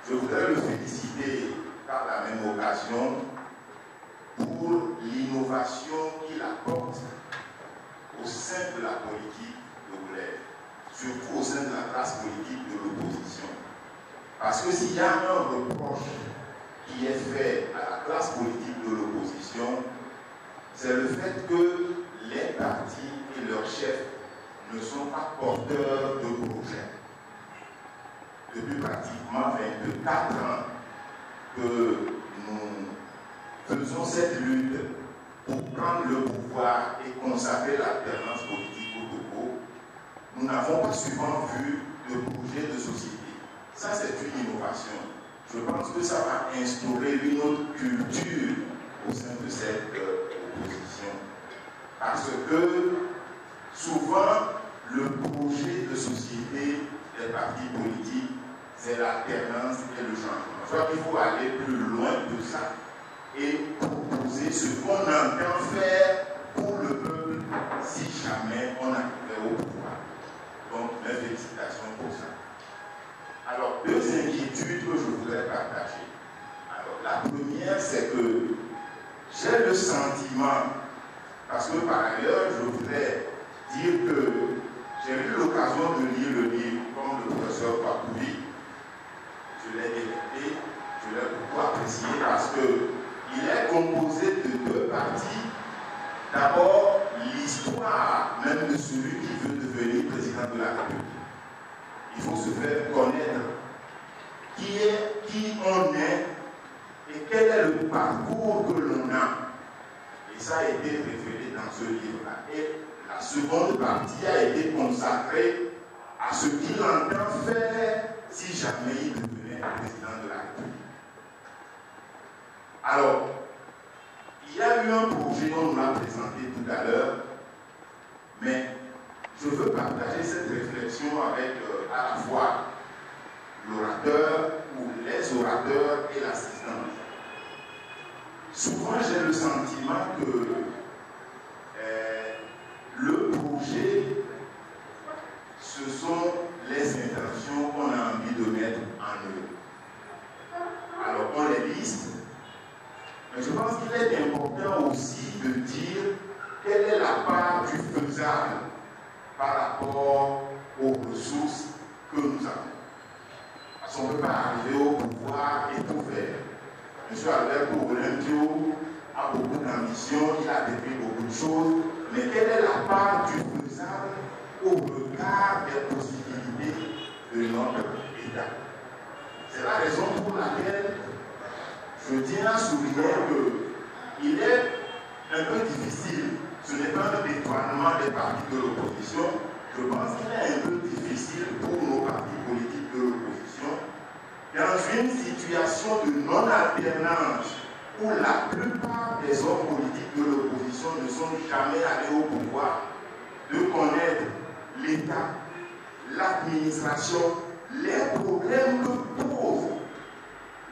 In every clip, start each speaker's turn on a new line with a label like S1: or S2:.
S1: Je voudrais le féliciter par la même occasion pour l'innovation qu'il apporte au sein de la politique togolaise, surtout au sein de la classe politique de l'opposition. Parce que s'il y a un reproche qui est fait à la classe politique de l'opposition, c'est le fait que les partis et leurs chefs ne sont pas porteurs de projets. Depuis pratiquement 24 ans que nous faisons cette lutte pour prendre le pouvoir et consacrer l'alternance politique au Togo, nous n'avons pas souvent vu de projet de société. Ça, c'est une innovation. Je pense que ça va instaurer une autre culture au sein de cette opposition. Parce que souvent, le projet de société des partis politiques, c'est l'alternance et le changement. Je crois qu'il faut aller plus loin que ça et proposer ce qu'on entend faire pour le peuple si jamais on arrivait au pouvoir. Donc, mes félicitations pour ça. Alors, deux inquiétudes que je voudrais partager. Alors, la première, c'est que j'ai le sentiment, parce que par ailleurs, je voudrais dire que j'ai eu l'occasion de lire le livre comme le professeur Papouli. Je l'ai détecté, je l'ai beaucoup apprécié parce qu'il est composé de deux parties. D'abord, l'histoire même de celui qui veut devenir président de la République. Il faut se faire connaître qui on est et quel est le parcours que l'on a. Et ça a été révélé dans ce livre-là. Et la seconde partie a été consacrée à ce qu'il entend faire si jamais il devenait président de la République. Alors, il y a eu un projet qu'on nous a présenté tout à l'heure, mais je veux partager cette réflexion avec à la fois l'orateur ou les orateurs et l'assistant. Souvent, j'ai le sentiment que le projet, ce sont les intentions qu'on a envie de mettre en œuvre. Alors, on les liste, mais je pense qu'il est important aussi de dire quelle est la part du faisable par rapport aux ressources que nous avons. Parce qu'on ne peut pas arriver au pouvoir et tout faire. M. Albert Olympio a beaucoup d'ambition, il a décrit beaucoup de choses, mais quelle est la part du faisable au regard des possibilités de notre État? C'est la raison pour laquelle je tiens à souligner qu'il est un peu difficile. Ce n'est pas un détournement des partis de l'opposition. Je pense qu'il est un peu difficile pour nos partis politiques de l'opposition, dans une situation de non-alternance où la plupart des hommes politiques de l'opposition ne sont jamais allés au pouvoir, de connaître l'État, l'administration, les problèmes que pose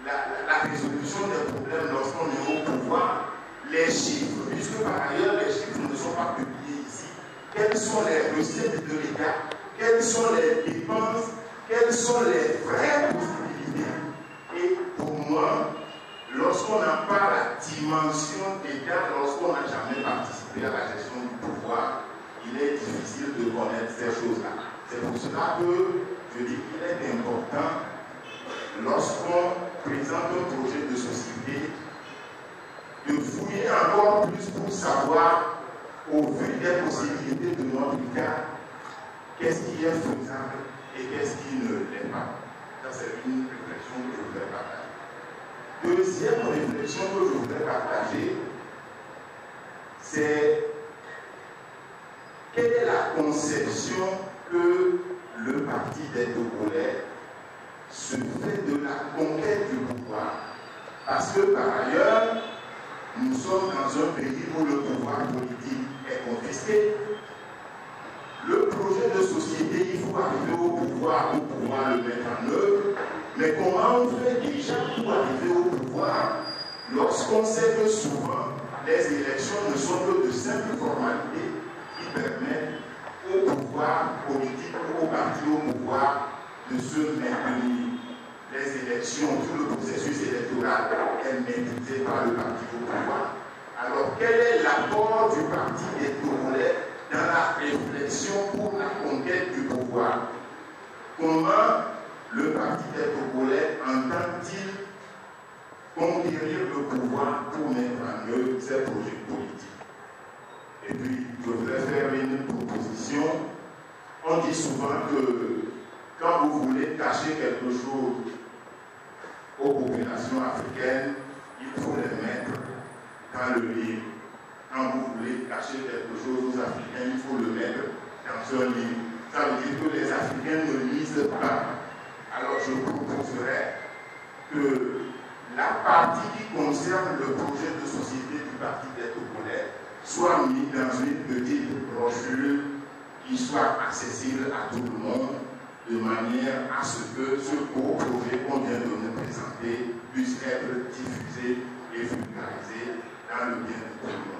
S1: la résolution des problèmes lorsqu'on est au pouvoir, les chiffres, puisque par ailleurs les chiffres ne sont pas publiés ici. Quelles sont les recettes de l'État? Quelles sont les dépenses? Quelles sont les vraies possibilités? Et pour moi, lorsqu'on n'a pas la dimension d'État, lorsqu'on n'a jamais participé à la gestion du pouvoir, il est difficile de connaître ces choses-là. C'est pour cela que je dis qu'il est important, lorsqu'on présente un projet de société, de fouiller encore plus pour savoir, au vu des possibilités de notre cas, qu'est-ce qui est faisable et qu'est-ce qui ne l'est pas. Ça, c'est une réflexion que je voudrais partager. Deuxième réflexion que je voudrais partager, c'est quelle est la conception que le parti des Togolais se fait de la conquête du pouvoir. Parce que par ailleurs, nous sommes dans un pays où le pouvoir politique est confisqué. Le projet de société, il faut arriver au pouvoir pour pouvoir le mettre en œuvre. Mais comment on fait déjà pour arriver au pouvoir lorsqu'on sait que souvent les élections ne sont que de simples formalités qui permettent au pouvoir politique, au parti au pouvoir de se maintenir. Les élections maîtrisée par le parti au pouvoir. Alors, quel est l'apport du parti des Togolais dans la réflexion pour la conquête du pouvoir? Comment le parti des Togolais entend-il conquérir le pouvoir pour mettre en œuvre ses projets politiques? Et puis, je voudrais faire une proposition. On dit souvent que quand vous voulez cacher quelque chose aux populations africaines, il faut les mettre dans le livre. Quand vous voulez cacher quelque chose aux Africains, il faut le mettre dans un livre. Ça veut dire que les Africains ne lisent pas. Alors je proposerais que la partie qui concerne le projet de société du Parti des Togolais soit mise dans une petite brochure qui soit accessible à tout le monde, de manière à ce que ce beau projet qu'on vient de nous présenter puisse être diffusé et vulgarisé dans le bien de tout le monde.